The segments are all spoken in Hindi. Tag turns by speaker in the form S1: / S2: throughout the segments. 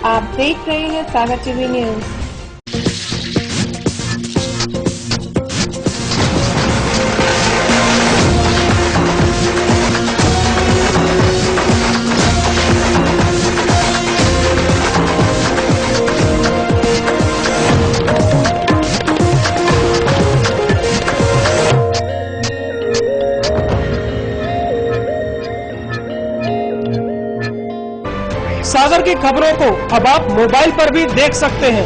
S1: आप देख रहे हैं सागर टीवी न्यूज।
S2: सागर की खबरों को अब आप मोबाइल पर भी देख सकते हैं।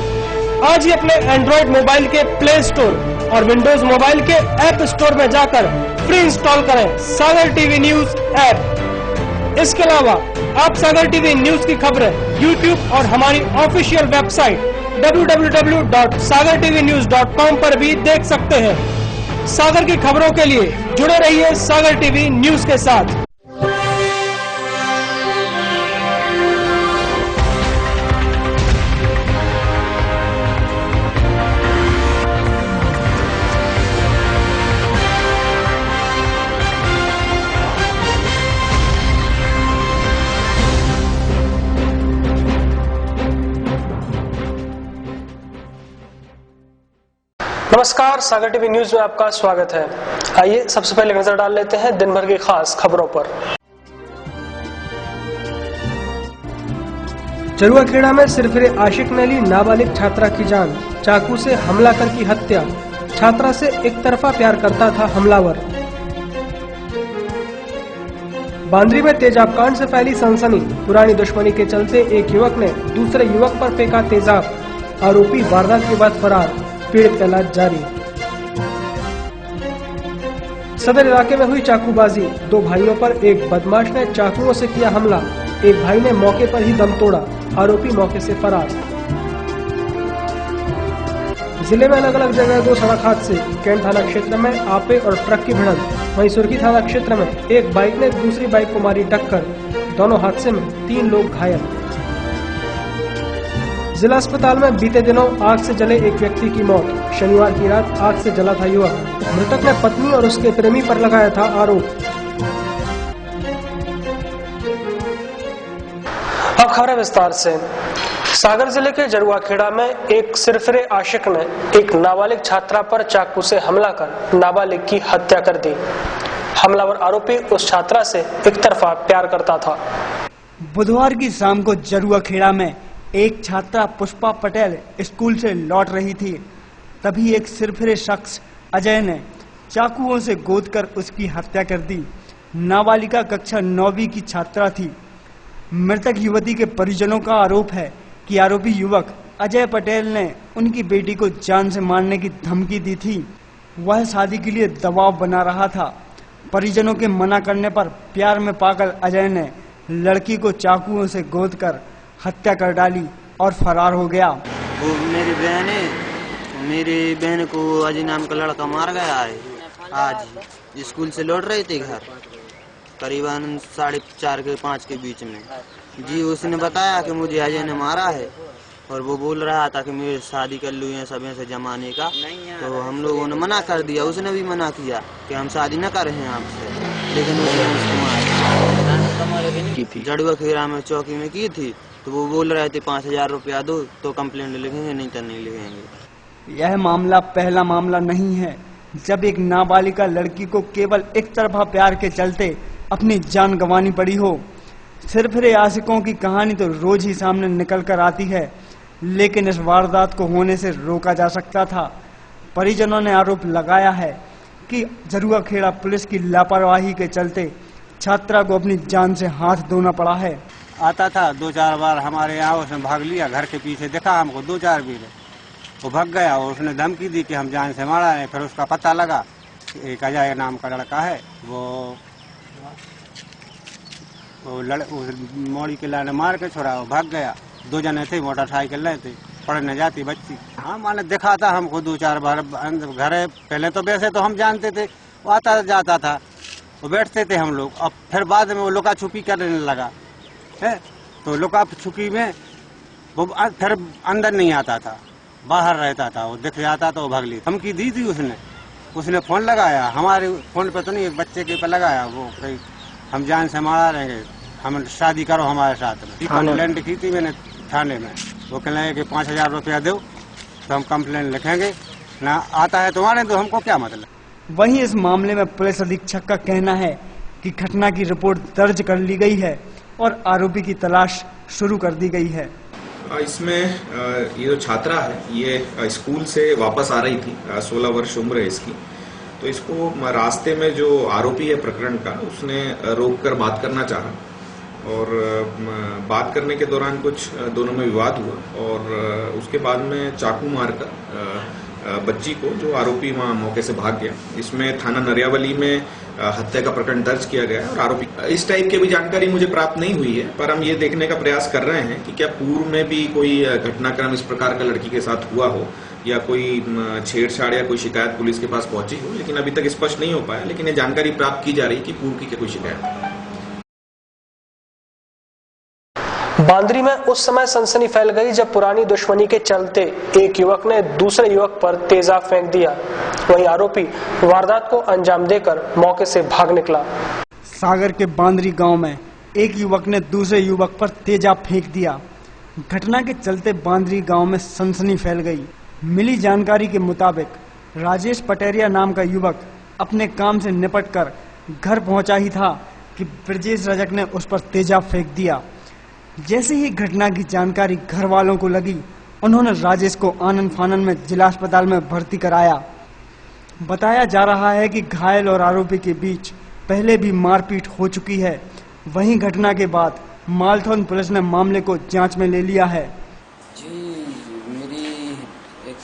S2: आज ही अपने एंड्रॉइड मोबाइल के प्ले स्टोर और विंडोज मोबाइल के ऐप स्टोर में जाकर फ्री इंस्टॉल करें सागर टीवी न्यूज ऐप। इसके अलावा आप सागर टीवी न्यूज की खबरें यूट्यूब और हमारी ऑफिशियल वेबसाइट www.sagartvnews.com पर भी देख सकते हैं। सागर की खबरों के लिए जुड़े रहिए सागर टीवी न्यूज के साथ। नमस्कार, सागर टीवी न्यूज में आपका स्वागत है। आइए सबसे पहले नजर डाल लेते हैं दिन भर की खास खबरों पर। जरुआखेड़ा में सिरफिरे आशिक ने ली नाबालिग छात्रा की जान, चाकू से हमला कर की हत्या। छात्रा से एक तरफा प्यार करता था हमलावर। बांद्री में तेजाब कांड से फैली सनसनी, पुरानी दुश्मनी के चलते एक युवक ने दूसरे युवक पर फेंका तेजाब, आरोपी वारदात के बाद फरार, पीड़ित का इलाज जारी। सदर इलाके में हुई चाकूबाजी, दो भाइयों पर एक बदमाश ने चाकुओं से किया हमला, एक भाई ने मौके पर ही दम तोड़ा, आरोपी मौके से फरार। जिले में अलग अलग जगह दो सड़क हादसे, कैंट थाना क्षेत्र में आपे और ट्रक की भिड़ंत, वहीं सुर्खी थाना क्षेत्र में एक बाइक ने दूसरी बाइक को मारी टक्कर, दोनों हादसे में 3 लोग घायल। जिला अस्पताल में बीते दिनों आग से जले एक व्यक्ति की मौत, शनिवार की रात आग से जला था युवक। मृतक ने पत्नी और उसके प्रेमी पर लगाया था आरोप। अब खबर विस्तार से। सागर जिले के जरुआखेड़ा में एक सिरफिरे आशिक ने एक नाबालिग छात्रा पर चाकू से हमला कर नाबालिग की हत्या कर दी। हमलावर आरोपी उस छात्रा से एक तरफा प्यार करता था।
S3: बुधवार की शाम को जरुआखेड़ा में एक छात्रा पुष्पा पटेल स्कूल से लौट रही थी, तभी एक सिरफिरे शख्स अजय ने चाकुओं से गोदकर उसकी हत्या कर दी। नाबालिगा कक्षा 9वीं की छात्रा थी। मृतक युवती के परिजनों का आरोप है कि आरोपी युवक अजय पटेल ने उनकी बेटी को जान से मारने की धमकी दी थी। वह शादी के लिए दबाव बना रहा था। परिजनों के मना करने पर प्यार में पागल अजय ने लड़की को चाकुओं से गोदकर हत्या कर डाली और फरार हो गया।
S4: वो मेरी बहन को अजय नाम का लड़का मार गया है। आज स्कूल से लौट रहे थे घर, करीबन 4:30 के 5 के बीच में। जी उसने बताया कि मुझे अजय ने मारा है और वो बोल रहा था कि मेरी शादी कर लूँ सब से जमाने का। तो हम लोगों ने मना कर दिया, उसने भी मना किया कि हम शादी न कर रहे हैं आपसे, लेकिन उसने उसको मारा। जरुआखेड़ा में चौकी में की थी, तो वो बोल रहे थे 5000 रुपया दो तो कंप्लेंट लिखेंगे, नहीं तो नहीं लिखेंगे।
S3: यह मामला पहला मामला नहीं है जब एक नाबालिगा लड़की को केवल एक तरफा प्यार के चलते अपनी जान गंवानी पड़ी हो। सिरफिरे आशिकों की कहानी तो रोज ही सामने निकल कर आती है, लेकिन इस वारदात को होने से रोका जा सकता था। परिजनों ने आरोप लगाया है कि जरुआखेड़ा पुलिस की लापरवाही के चलते छात्रा को अपनी जान से हाथ धोना पड़ा है।
S5: आता था 2-4 बार हमारे यहाँ, उसने भाग लिया, घर के पीछे देखा हमको 2-4 बीर, वो भाग गया और उसने धमकी दी कि हम जान से मारा है। फिर उसका पता लगा, एक अजय नाम का लड़का है, वो मोड़ी के लाने मार के छोड़ा, वो भाग गया। 2 जने थे, मोटरसाइकिल ले थे, पढ़ने जाती बच्ची। हाँ माने देखा था हमको 2-4 बार घर। पहले तो वैसे तो हम जानते थे, वो आता जाता था, वो बैठते थे हम लोग। अब फिर बाद में वो लुका छुपी करने लगा है, तो लुका छुपी में वो फिर अंदर नहीं आता था, बाहर रहता था। वो दिख जाता तो वो भाग ली। धमकी दी थी उसने फ़ोन लगाया, हमारे फ़ोन पे तो नहीं, एक बच्चे के पे लगाया। वो हम जान से मारा रहेंगे, हम शादी करो हमारे साथ में। कंप्लेंट की थी मैंने थाने में। वो कहने लगे कि 5,000 रुपया दो तो हम कंप्लेन लिखेंगे, ना आता है तुम्हारे तो हमको क्या मतलब।
S3: वहीं इस मामले में पुलिस अधीक्षक का कहना है कि घटना की रिपोर्ट दर्ज कर ली गई है और आरोपी की तलाश शुरू कर दी गई है।
S6: इसमें ये जो छात्रा है ये स्कूल से वापस आ रही थी, 16 वर्ष उम्र है इसकी। तो इसको रास्ते में जो आरोपी है प्रकरण का, उसने रोककर बात करना चाहा और बात करने के दौरान कुछ दोनों में विवाद हुआ और उसके बाद में चाकू मारकर बच्ची को, जो आरोपी वहां मौके से भाग गया। इसमें थाना नरियावली में हत्या का प्रकरण दर्ज किया गया है और आरोपी, इस टाइप की अभी जानकारी मुझे प्राप्त नहीं हुई है, पर हम ये देखने का प्रयास कर रहे हैं कि क्या पूर्व में भी कोई घटनाक्रम इस प्रकार का लड़की के साथ हुआ हो या कोई छेड़छाड़ या कोई शिकायत पुलिस के पास पहुंची हो, लेकिन अभी तक स्पष्ट नहीं हो पाया। लेकिन ये जानकारी प्राप्त की जा रही है कि पूर्व की क्या कोई शिकायत है।
S2: बांद्री में उस समय सनसनी फैल गई जब पुरानी दुश्मनी के चलते एक युवक ने दूसरे युवक पर तेजाब फेंक दिया। वहीं आरोपी वारदात को अंजाम देकर मौके से भाग निकला।
S3: सागर के बांद्री गांव में एक युवक ने दूसरे युवक पर तेजाब फेंक दिया। घटना के चलते बांद्री गांव में सनसनी फैल गई। मिली जानकारी के मुताबिक राजेश पटेरिया नाम का युवक अपने काम से निपटकर घर पहुंचा ही था कि ब्रजेश रजक ने उस पर तेजाब फेंक दिया। जैसे ही घटना की जानकारी घर वालों को लगी, उन्होंने राजेश को आनन फानन में जिला अस्पताल में भर्ती कराया। बताया जा रहा है कि घायल और आरोपी के बीच पहले भी मारपीट हो चुकी है। वहीं घटना के बाद मालथौन पुलिस ने मामले को जांच में ले लिया है।
S7: जी, मेरी एक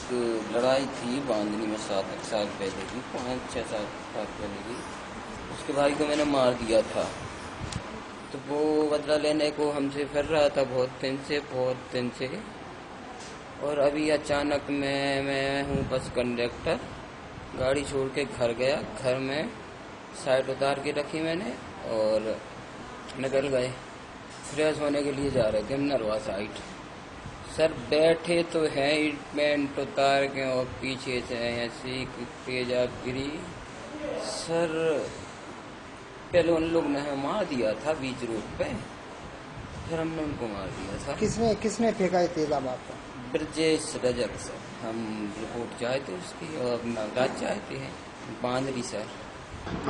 S7: लड़ाई थी बांधनी में 7 साल पहले की, 5-6 साल पहले की। उसके भाई को मैंने मार दिया था, तो वो बदला लेने को हमसे फिर रहा था बहुत दिन से। और अभी अचानक मैं हूँ बस कंडक्टर, गाड़ी छोड़ के घर गया। घर में साइड उतार के रखी मैंने और निकल गए। फ्रेश होने के लिए जा रहे थे नरवा साइड। सर बैठे तो हैं, पैंट उतार के और पीछे से ऐसी तेजाब गिरी। सर पहले उन लोग ने मार दिया था बीच रोड पे, फिर हमने उनको मार दिया था।
S8: किसने फेंका है तेजाब आपको?
S7: ब्रजेश रजक सर। हम रिपोर्ट चाहते उसकी और नवराज चाहते हैं बांद्री सर।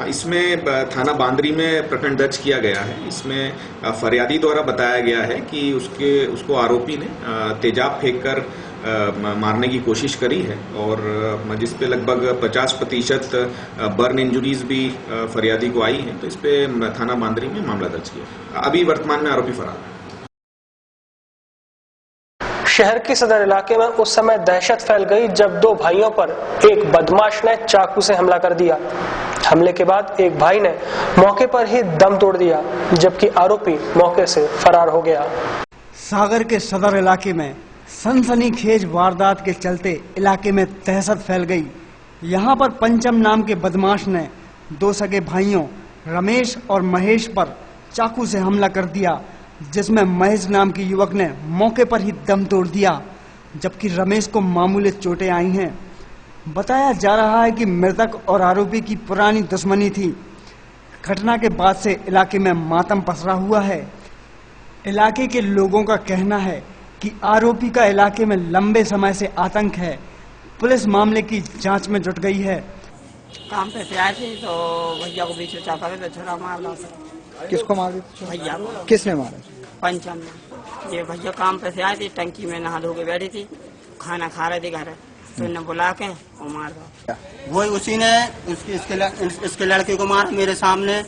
S6: इसमें थाना बांद्री में प्रकरण दर्ज किया गया है। इसमें फरियादी द्वारा बताया गया है कि उसको आरोपी ने तेजाब फेंककर मारने की कोशिश करी है और जिस पे लगभग 50% बर्न इंजुरीज भी फरियादी को आई है। तो इस पे थाना बांद्री में मामला दर्ज किया। अभी वर्तमान में आरोपी फरार है।
S2: शहर के सदर इलाके में उस समय दहशत फैल गई जब 2 भाइयों पर एक बदमाश ने चाकू से हमला कर दिया। हमले के बाद एक भाई ने मौके पर ही दम तोड़ दिया, जबकि आरोपी मौके से फरार हो गया।
S3: सागर के सदर इलाके में सनसनीखेज वारदात के चलते इलाके में दहशत फैल गई। यहाँ पर पंचम नाम के बदमाश ने 2 सगे भाइयों रमेश और महेश पर चाकू से हमला कर दिया, जिसमें महेश नाम के युवक ने मौके पर ही दम तोड़ दिया, जबकि रमेश को मामूली चोटें आई हैं। बताया जा रहा है कि मृतक और आरोपी की पुरानी दुश्मनी थी। घटना के बाद से इलाके में मातम पसरा हुआ है। इलाके के लोगों का कहना है कि आरोपी का इलाके में लंबे समय से आतंक है। पुलिस मामले की जांच में जुट गई है।
S9: काम पे से आए थे तो भैया को बीच में चापा के तो छोरा मार ला।
S8: किसको मार दिया?
S9: भैया को।
S8: किसने मारा?
S9: पंचम ने। ये भैया काम पे से आए थे, टंकी में नहा धो के बैठी थी, खाना खा रहे थे घर, तो इन्हें बुला के और मार दिया।
S5: वही उसी ने इसके लड़के को मारा मेरे सामने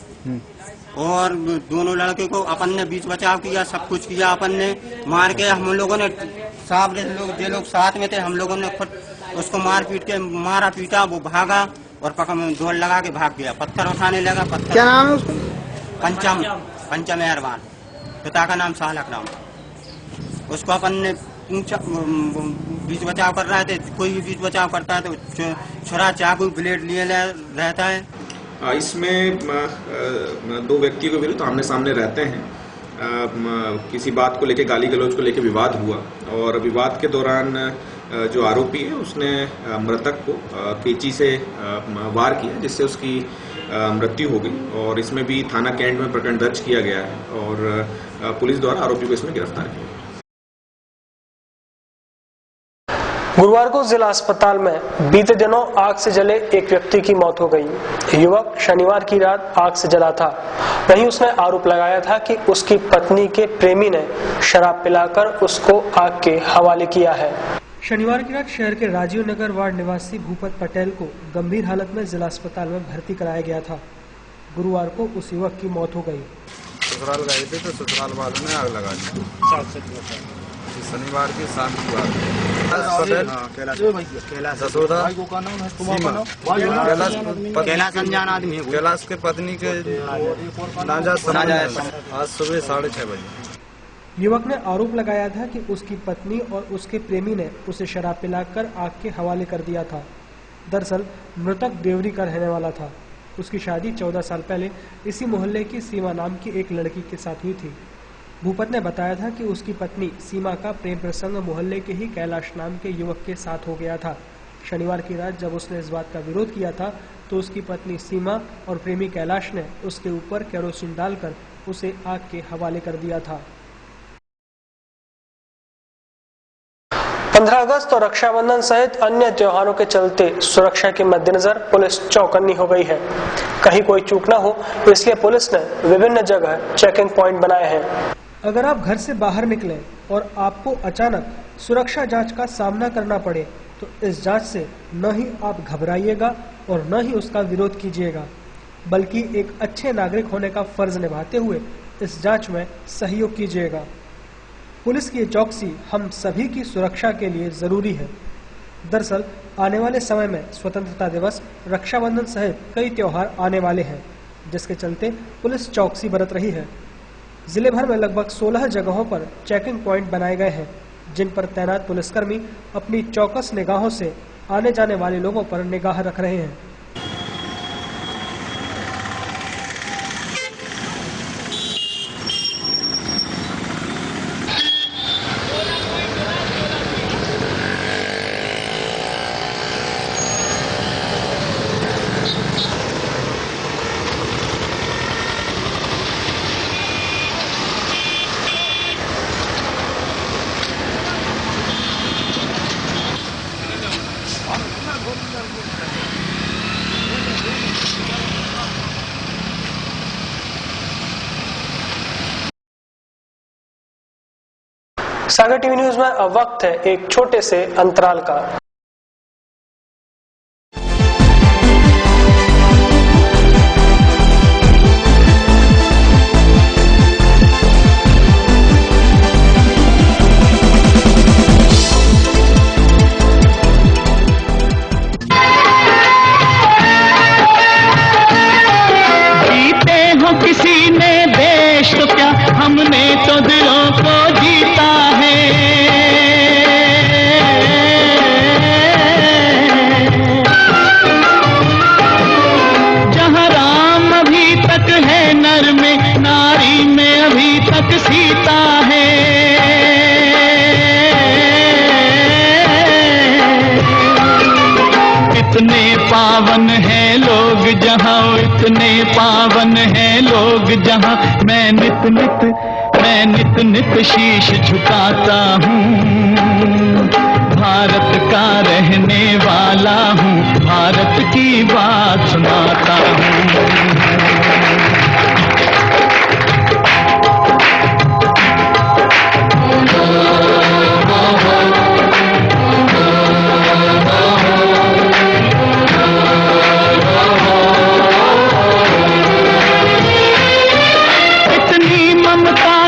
S5: और दोनों लड़के को अपन ने बीच बचाव किया, सब कुछ किया अपन ने। मार के हम लोगों ने जो लोग साथ में थे, हम लोगों ने खुद उसको मार पीट के मारा पीटा। वो भागा और दौड़ लगा के भाग गया, पत्थर उठाने लगा। पत्थर
S8: क्या नाम है उसका?
S5: पंचम मेहरबान, पिता का नाम सालक राम। उसको अपन ने पूछा, बीच बचाव कर रहे थे। कोई भी बीच बचाव करता है तो छुरा चाकू ब्लेड लिए रहता है।
S6: इसमें 2 व्यक्तियों के विरुद्ध आमने सामने रहते हैं। किसी बात को लेकर, गाली गलौज को लेकर विवाद हुआ और विवाद के दौरान जो आरोपी है उसने मृतक को कैंची से वार किया, जिससे उसकी मृत्यु हो गई। और इसमें भी थाना कैंट में प्रकरण दर्ज किया गया है और पुलिस द्वारा आरोपी को इसमें गिरफ्तार किया।
S2: गुरुवार को जिला अस्पताल में बीते दिनों आग से जले एक व्यक्ति की मौत हो गई। युवक शनिवार की रात आग से जला था। वहीं उसने आरोप लगाया था कि उसकी पत्नी के प्रेमी ने शराब पिलाकर उसको आग के हवाले किया है। शनिवार की रात शहर के राजीव नगर वार्ड निवासी भूपत पटेल को गंभीर हालत में जिला अस्पताल में भर्ती कराया गया था। गुरुवार को उस युवक की मौत हो गई।
S10: ससुराल गए थे तो ससुराल वालों ने आग लगा दी। शनिवार की शाम की बात है। कैलाश के पत्नी के आज सुबह 6:30 बजे
S2: युवक ने आरोप लगाया था कि उसकी पत्नी और उसके प्रेमी ने उसे शराब पिलाकर आग के हवाले कर दिया था। दरअसल मृतक देवरी का रहने वाला था। उसकी शादी 14 साल पहले इसी मोहल्ले की सीमा नाम की एक लड़की के साथ हुई थी। भूपत ने बताया था कि उसकी पत्नी सीमा का प्रेम प्रसंग मोहल्ले के ही कैलाश नाम के युवक के साथ हो गया था। शनिवार की रात जब उसने इस बात का विरोध किया था तो उसकी पत्नी सीमा और प्रेमी कैलाश ने उसके ऊपर केरोसिन डालकर उसे आग के हवाले कर दिया था। 15 अगस्त और रक्षाबंधन सहित अन्य त्योहारों के चलते सुरक्षा के मद्देनजर पुलिस चौकन्नी हो गई है। कहीं कोई चूक न हो इसलिए पुलिस ने विभिन्न जगह चेकिंग पॉइंट बनाए हैं। अगर आप घर से बाहर निकलें और आपको अचानक सुरक्षा जांच का सामना करना पड़े तो इस जांच से न ही आप घबराइएगा और न ही उसका विरोध कीजिएगा, बल्कि एक अच्छे नागरिक होने का फर्ज निभाते हुए इस जांच में सहयोग कीजिएगा। पुलिस की चौकसी हम सभी की सुरक्षा के लिए जरूरी है। दरअसल आने वाले समय में स्वतंत्रता दिवस, रक्षाबंधन सहित कई त्योहार आने वाले हैं, जिसके चलते पुलिस चौकसी बरत रही है। जिले भर में लगभग 16 जगहों पर चेकिंग पॉइंट बनाए गए हैं, जिन पर तैनात पुलिसकर्मी अपनी चौकस निगाहों से आने जाने वाले लोगों पर निगाह रख रहे हैं। सागर टीवी न्यूज में अब वक्त है एक छोटे से अंतराल का।
S11: जीते हो किसी ने देश तो क्या, हमने तो दिलों को जीता है। जहाँ राम अभी तक है नर में, नारी में अभी तक सीता है। इतने पावन हैं लोग जहाँ, इतने पावन हैं लोग जहाँ, मैं नित नित शीश झुकाता हूँ। भारत का रहने वाला हूँ, भारत की बात सुनाता हूँ।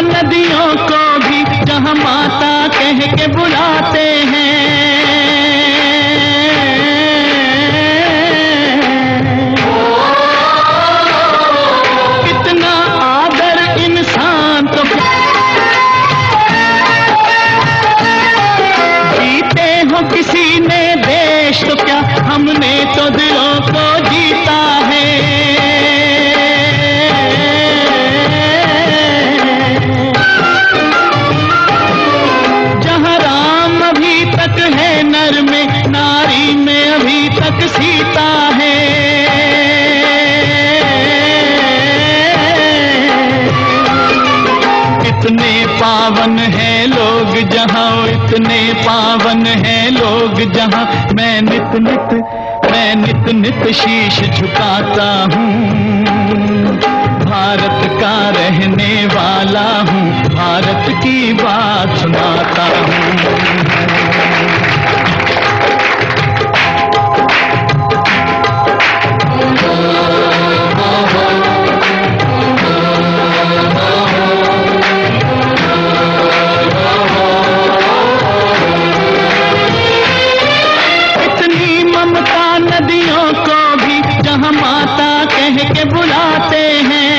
S11: नदियों को भी जहाँ माता कह के बुलाते हैं। पावन है लोग जहाँ, इतने पावन है लोग जहाँ, मैं नित नित शीश झुकाता हूँ। भारत का रहने वाला हूँ, भारत की बात सुनाता हूँ। के बुलाते हैं,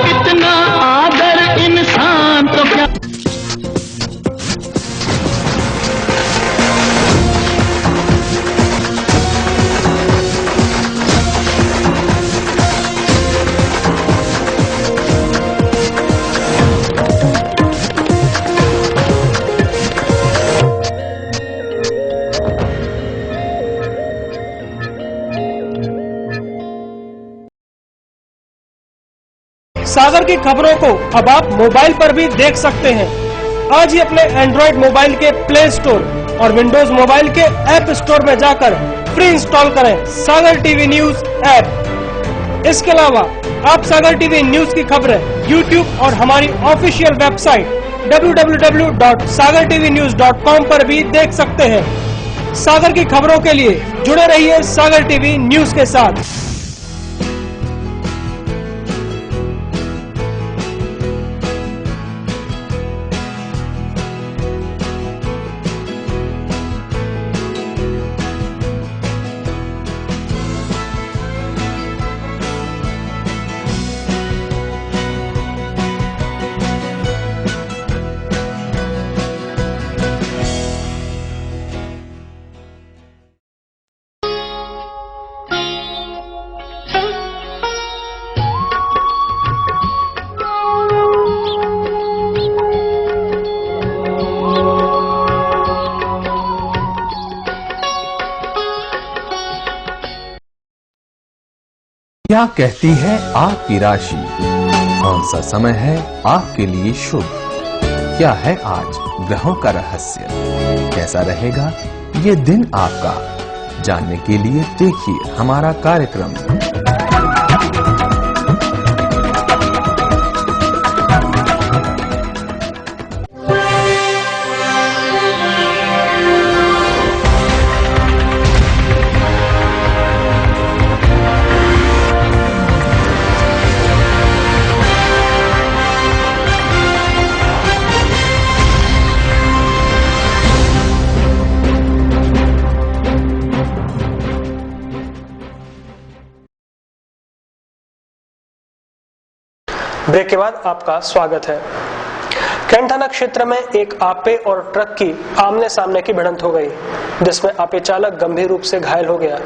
S11: कितना आदर इंसान तो क्या।
S2: सागर की खबरों को अब आप मोबाइल पर भी देख सकते हैं। आज ही अपने एंड्रॉइड मोबाइल के प्ले स्टोर और विंडोज मोबाइल के ऐप स्टोर में जाकर फ्री इंस्टॉल करें सागर टीवी न्यूज ऐप। इसके अलावा आप सागर टीवी न्यूज की खबरें यूट्यूब और हमारी ऑफिशियल वेबसाइट www.sagartvnews.com पर भी देख सकते हैं। सागर की खबरों के लिए जुड़े रहिए सागर टीवी न्यूज के साथ।
S12: क्या कहती है आपकी राशि? कौन सा समय है आपके लिए शुभ? क्या है आज ग्रहों का रहस्य? कैसा रहेगा ये दिन आपका? जानने के लिए देखिए हमारा कार्यक्रम।
S2: ब्रेक के बाद आपका स्वागत है। कैंट थाना क्षेत्र में एक आपे और ट्रक की आमने सामने की भिड़ंत हो गई, जिसमें आपे चालक गंभीर रूप से घायल हो गया।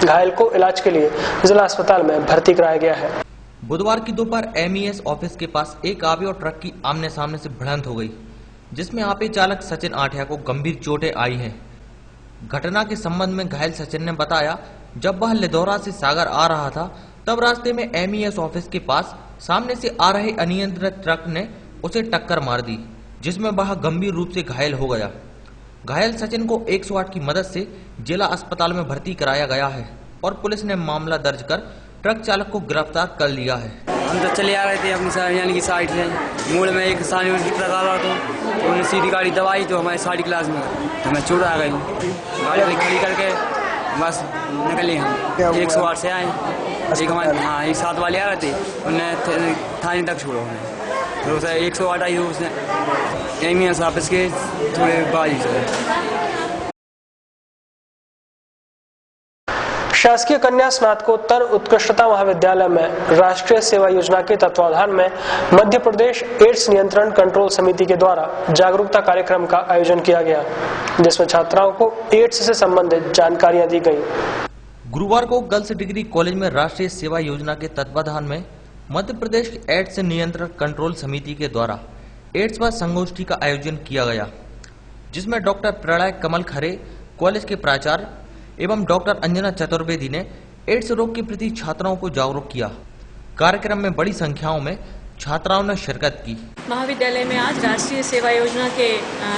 S2: घायल को इलाज के लिए जिला अस्पताल में भर्ती कराया गया है।
S13: बुधवार की दोपहर MES ऑफिस के पास एक आपे और ट्रक की आमने सामने से भिड़ंत हो गई, जिसमें आपे चालक सचिन आठिया को गंभीर चोटें आई हैं। घटना के संबंध में घायल सचिन ने बताया, जब वह लिदौरा से सागर आ रहा था तब रास्ते में MES ऑफिस के पास सामने से आ रहे अनियंत्रित ट्रक ने उसे टक्कर मार दी, जिसमें वह गंभीर रूप से घायल हो गया। घायल सचिन को 108 की मदद से जिला अस्पताल में भर्ती कराया गया है और पुलिस ने मामला दर्ज कर ट्रक चालक को गिरफ्तार कर लिया है।
S9: हम तो चले आ रहे थे अपनी यानी कि साइड से, मोड़ में एक सामने की ट्रक आ रहा था, उन्होंने सीधी गाड़ी दबाई तो हमारे साड़ी क्लास में हमें चोट आ गई। गाड़ी खड़ी करके बस निकले हम 108 से आए। एक हमारे एक साथ वाले आ रहे थे, उन्हें थाने तक छोड़ा उन्हें, फिर उसे 108 आई उसने MES ऑफिस के थोड़े बाजी से।
S2: शासकीय कन्या स्नातकोत्तर उत्कृष्टता महाविद्यालय में राष्ट्रीय सेवा योजना के तत्वाधान में मध्य प्रदेश एड्स नियंत्रण कंट्रोल समिति के द्वारा जागरूकता कार्यक्रम का आयोजन किया गया, जिसमें छात्राओं को एड्स से संबंधित जानकारियां दी गई।
S13: गुरुवार को गर्ल्स डिग्री कॉलेज में राष्ट्रीय सेवा योजना के तत्वाधान में मध्य प्रदेश एड्स नियंत्रण कंट्रोल समिति के द्वारा एड्स पर संगोष्ठी का आयोजन किया गया, जिसमें डॉक्टर प्रलय कमल खरे कॉलेज के प्राचार्य एवं डॉक्टर अंजना चतुर्वेदी ने एड्स रोग के प्रति छात्राओं को जागरूक किया। कार्यक्रम में बड़ी संख्याओं में छात्राओं ने शिरकत की।
S14: महाविद्यालय में आज राष्ट्रीय सेवा योजना के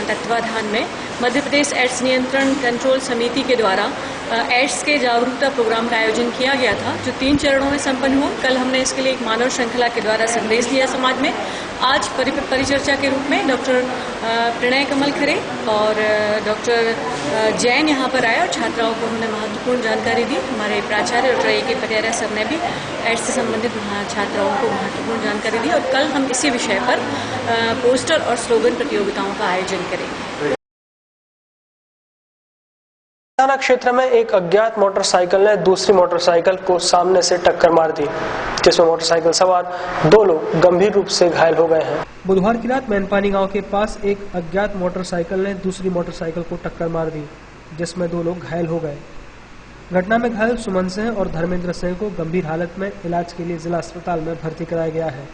S14: तत्वाधान में मध्य प्रदेश एड्स नियंत्रण कंट्रोल समिति के द्वारा एड्स के जागरूकता प्रोग्राम का आयोजन किया गया था, जो 3 चरणों में संपन्न हुआ। कल हमने इसके लिए एक मानव श्रृंखला के द्वारा संदेश दिया समाज में। आज परिचर्चा के रूप में डॉक्टर प्रणय कमल खरे और डॉक्टर जैन यहाँ पर आए और छात्राओं को उन्होंने महत्वपूर्ण जानकारी दी। हमारे प्राचार्य डॉक्टर ए.के. पटियाला सर ने भी एड्स से संबंधित छात्राओं को महत्वपूर्ण जानकारी दी और कल हम इसी विषय पर पोस्टर और स्लोगन प्रतियोगिताओं का आयोजन करेंगे।
S2: थाना क्षेत्र में एक अज्ञात मोटरसाइकिल ने दूसरी मोटरसाइकिल को सामने से टक्कर मार दी, जिसमें मोटरसाइकिल सवार 2 लोग गंभीर रूप से घायल हो गए हैं। बुधवार की रात मैनपानी गांव के पास एक अज्ञात मोटरसाइकिल ने दूसरी मोटरसाइकिल को टक्कर मार दी, जिसमें 2 लोग घायल हो गए। घटना में घायल सुमन सिंह और धर्मेंद्र सिंह को गंभीर हालत में इलाज के लिए जिला अस्पताल में भर्ती कराया गया है।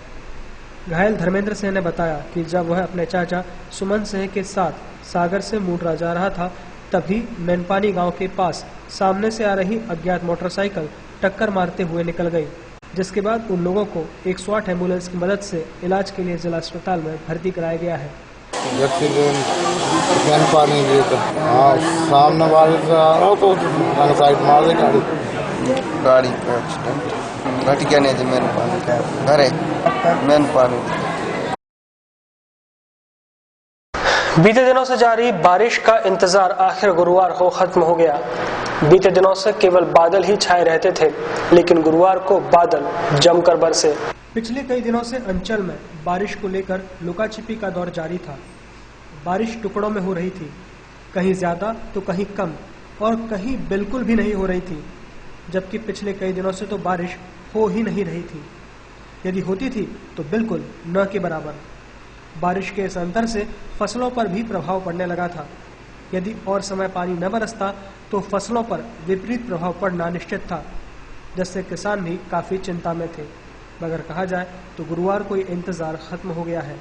S2: घायल धर्मेंद्र सिंह ने बताया कि जब वह अपने चाचा सुमन सिंह के साथ सागर से मूडरा जा रहा था, तभी मैनपानी गांव के पास सामने से आ रही अज्ञात मोटरसाइकिल टक्कर मारते हुए निकल गई, जिसके बाद उन लोगों को 108 एम्बुलेंस की मदद से इलाज के लिए जिला अस्पताल में भर्ती कराया गया है।
S10: मैनपानी सामने वाले से आ रहा तो साइड मार दी गाड़ी का एक्सीडेंट घट गया। नहीं मैनपानी का घर है मैनपानी।
S2: बीते दिनों से जारी बारिश का इंतजार आखिर गुरुवार को खत्म हो गया। बीते दिनों से केवल बादल ही छाए रहते थे, लेकिन गुरुवार को बादल जमकर बरसे। पिछले कई दिनों से अंचल में बारिश को लेकर लुकाछिपी का दौर जारी था। बारिश टुकड़ों में हो रही थी, कहीं ज्यादा तो कहीं कम और कहीं बिल्कुल भी नहीं हो रही थी, जबकि पिछले कई दिनों से तो बारिश हो ही नहीं रही थी। यदि होती थी तो बिल्कुल न के बराबर। बारिश के इस अंतर से फसलों पर भी प्रभाव पड़ने लगा था। यदि और समय पानी न बरसता तो फसलों पर विपरीत प्रभाव पड़ना निश्चित था, जिससे किसान भी काफी चिंता में थे। मगर कहा जाए तो गुरुवार को ये इंतजार खत्म हो गया है।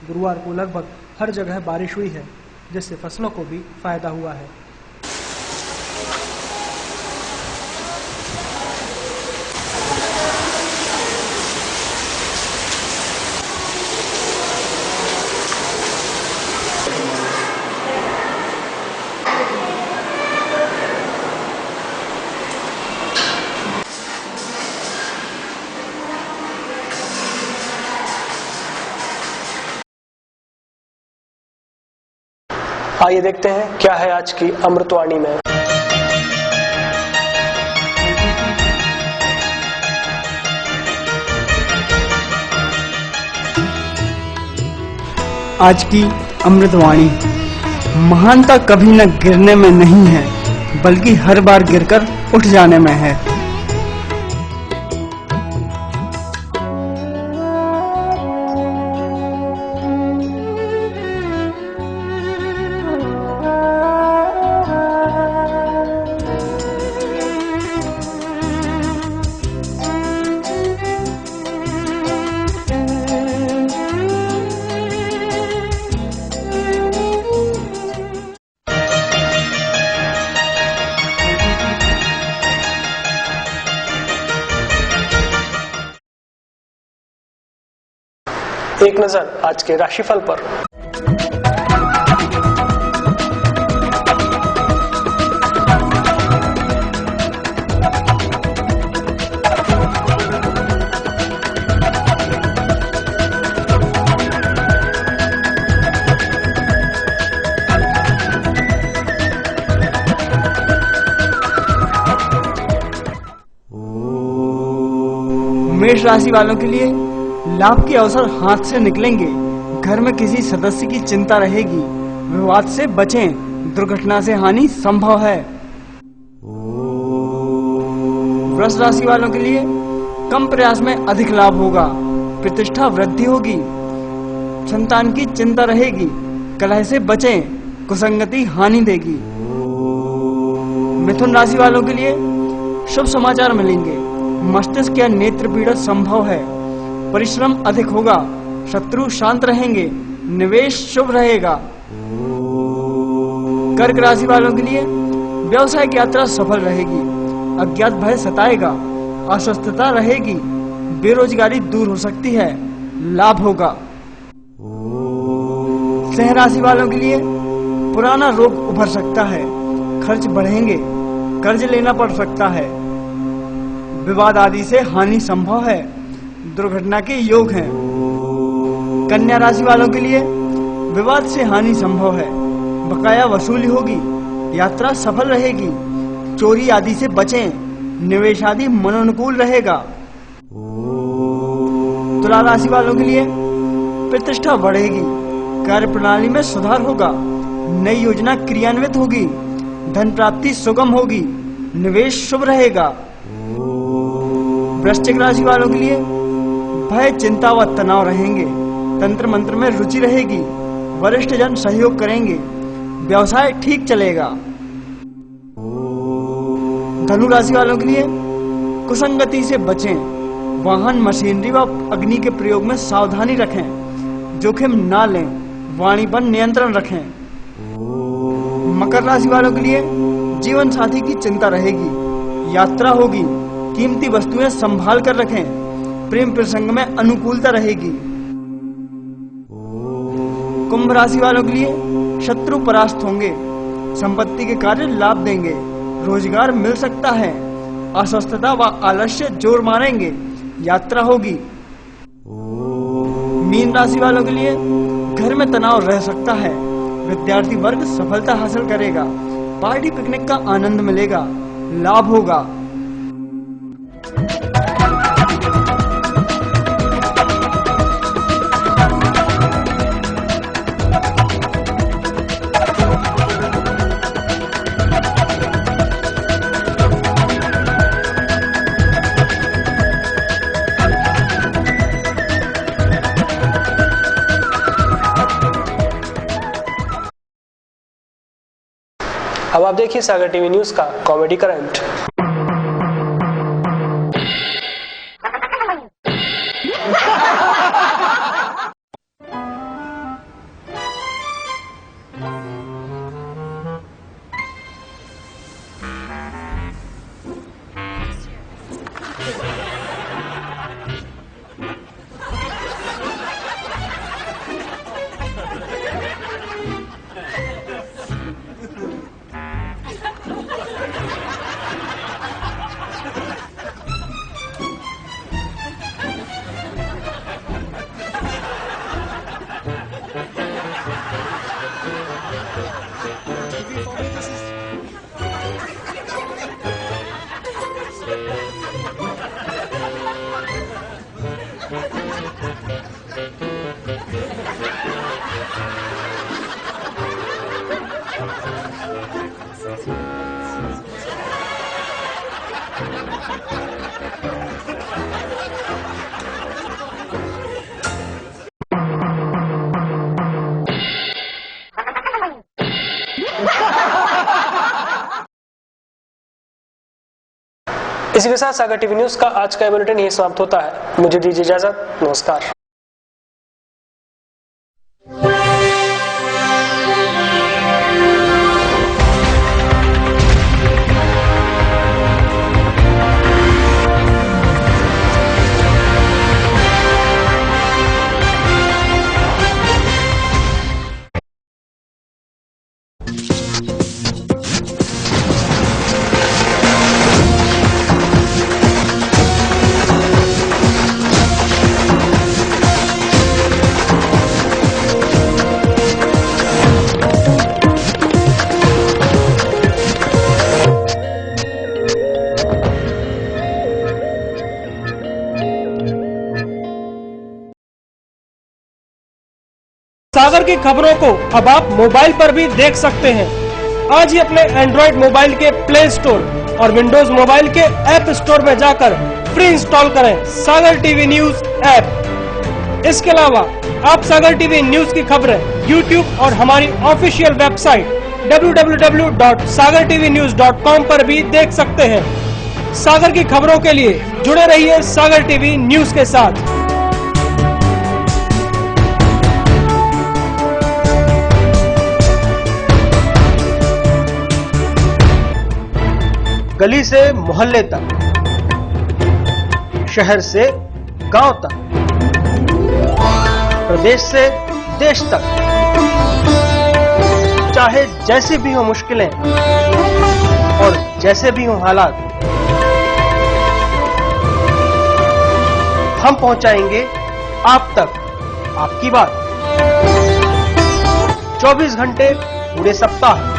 S2: गुरुवार को लगभग हर जगह बारिश हुई है, जिससे फसलों को भी फायदा हुआ है। आइए देखते हैं क्या है आज की अमृतवाणी में।
S3: आज की अमृतवाणी। महानता कभी न गिरने में नहीं है, बल्कि हर बार गिरकर उठ जाने में है।
S2: एक नजर आज के राशिफल पर।
S3: मेष राशि वालों के लिए लाभ के अवसर हाथ से निकलेंगे। घर में किसी सदस्य की चिंता रहेगी। विवाद से बचें, दुर्घटना से हानि संभव है। वृष राशि वालों के लिए कम प्रयास में अधिक लाभ होगा। प्रतिष्ठा वृद्धि होगी। संतान की चिंता रहेगी। कलह से बचें, कुसंगति हानि देगी। मिथुन राशि वालों के लिए शुभ समाचार मिलेंगे। मस्तिष्क या नेत्र पीड़ा संभव है। परिश्रम अधिक होगा। शत्रु शांत रहेंगे। निवेश शुभ रहेगा। कर्क राशि वालों के लिए व्यवसायिक यात्रा सफल रहेगी। अज्ञात भय सताएगा, अस्वस्थता रहेगी, बेरोजगारी दूर हो सकती है, लाभ होगा। सिंह राशि वालों के लिए पुराना रोग उभर सकता है, खर्च बढ़ेंगे, कर्ज लेना पड़ सकता है, विवाद आदि से हानि संभव है, दुर्घटना के योग हैं। कन्या राशि वालों के लिए विवाद से हानि संभव है, बकाया वसूली होगी, यात्रा सफल रहेगी, चोरी आदि से बचें, निवेश आदि मनोनुकूल रहेगा। तुला राशि वालों के लिए प्रतिष्ठा बढ़ेगी, कार्य प्रणाली में सुधार होगा, नई योजना क्रियान्वित होगी, धन प्राप्ति सुगम होगी, निवेश शुभ रहेगा। वृश्चिक राशि वालों के लिए भय, चिंता व तनाव रहेंगे, तंत्र मंत्र में रुचि रहेगी, वरिष्ठ जन सहयोग करेंगे, व्यवसाय ठीक चलेगा। धनु राशि वालों के लिए कुसंगति से बचें, वाहन, मशीनरी व अग्नि के प्रयोग में सावधानी रखें, जोखिम ना लें, वाणी पर नियंत्रण रखें। मकर राशि वालों के लिए जीवन साथी की चिंता रहेगी, यात्रा होगी, कीमती वस्तुएं संभाल कर रखें, प्रेम प्रसंग में अनुकूलता रहेगी। कुंभ राशि वालों के लिए शत्रु परास्त होंगे, संपत्ति के कार्य लाभ देंगे, रोजगार मिल सकता है, अस्वस्थता व आलस्य जोर मारेंगे, यात्रा होगी। मीन राशि वालों के लिए घर में तनाव रह सकता है, विद्यार्थी वर्ग सफलता हासिल करेगा, पार्टी पिकनिक का आनंद मिलेगा, लाभ होगा।
S2: अब आप देखिए सागर टीवी न्यूज का कॉमेडी करंट। इसी के साथ सागर टीवी न्यूज का आज का बुलेटिन यही समाप्त होता है। मुझे दीजिए इजाजत, नमस्कार। सागर की खबरों को अब आप मोबाइल पर भी देख सकते हैं। आज ही अपने एंड्रॉइड मोबाइल के प्ले स्टोर और विंडोज मोबाइल के ऐप स्टोर में जाकर फ्री इंस्टॉल करें सागर टीवी न्यूज ऐप। इसके अलावा आप सागर टीवी न्यूज की खबरें YouTube और हमारी ऑफिशियल वेबसाइट www.sagartvnews.com पर भी देख सकते हैं। सागर की खबरों के लिए जुड़े रहिए सागर टीवी न्यूज के साथ। गली से मोहल्ले तक, शहर से गांव तक, प्रदेश से देश तक, चाहे जैसी भी हो मुश्किलें और जैसे भी हो हालात, हम पहुंचाएंगे आप तक आपकी बात। 24 घंटे पूरे सप्ताह,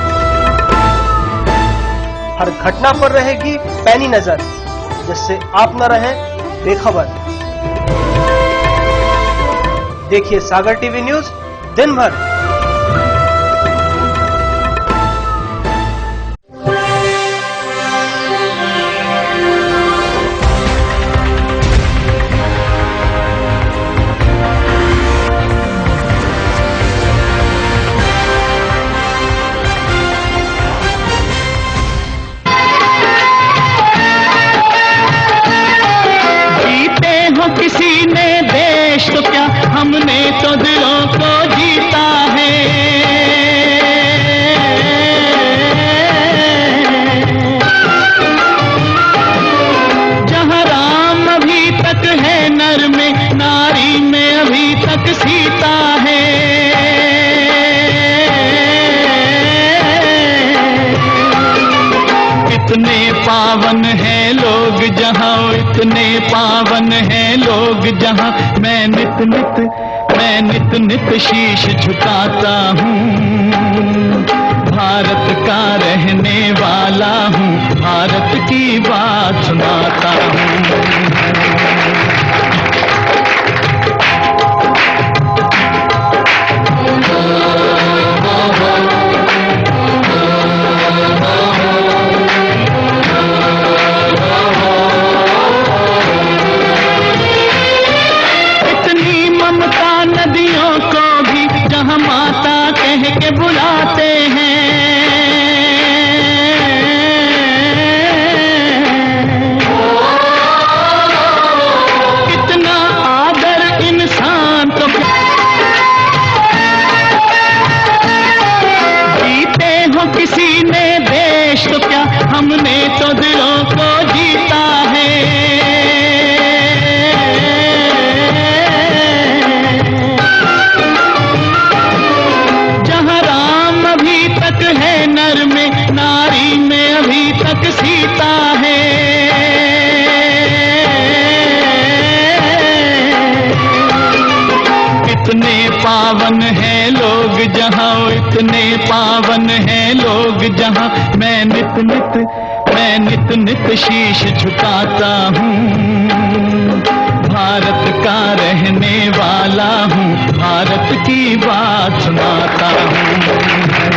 S2: हर घटना पर रहेगी पैनी नजर, जिससे आप न रहें बेखबर। देखिए सागर टीवी न्यूज दिन भर।
S11: किसी ने देश तो क्या, हमने तो दिलों को जीता है। जहाँ राम अभी तक है नर में, नारी में अभी तक सीता है। इतने पावन हैं लोग जहाँ, इतने पावन हैं लोग जहाँ, मैं नित नित शीश झुकाता हूँ। भारत का रहने वाला हूँ, भारत की बात सुनाता हूँ। नदियों को भी जहाँ माता कह के बुलाते हैं। कितना आदर इंसान तो जीते हो किसी ने देश तो क्या, हमने तो दिलों को जीता है। है नर में, नारी में अभी तक सीता है। इतने पावन हैं लोग जहाँ, इतने पावन हैं लोग जहाँ, मैं नित नित शीश झुकाता हूँ। भारत का रहने वाला हूँ, भारत की बात सुनाता हूँ।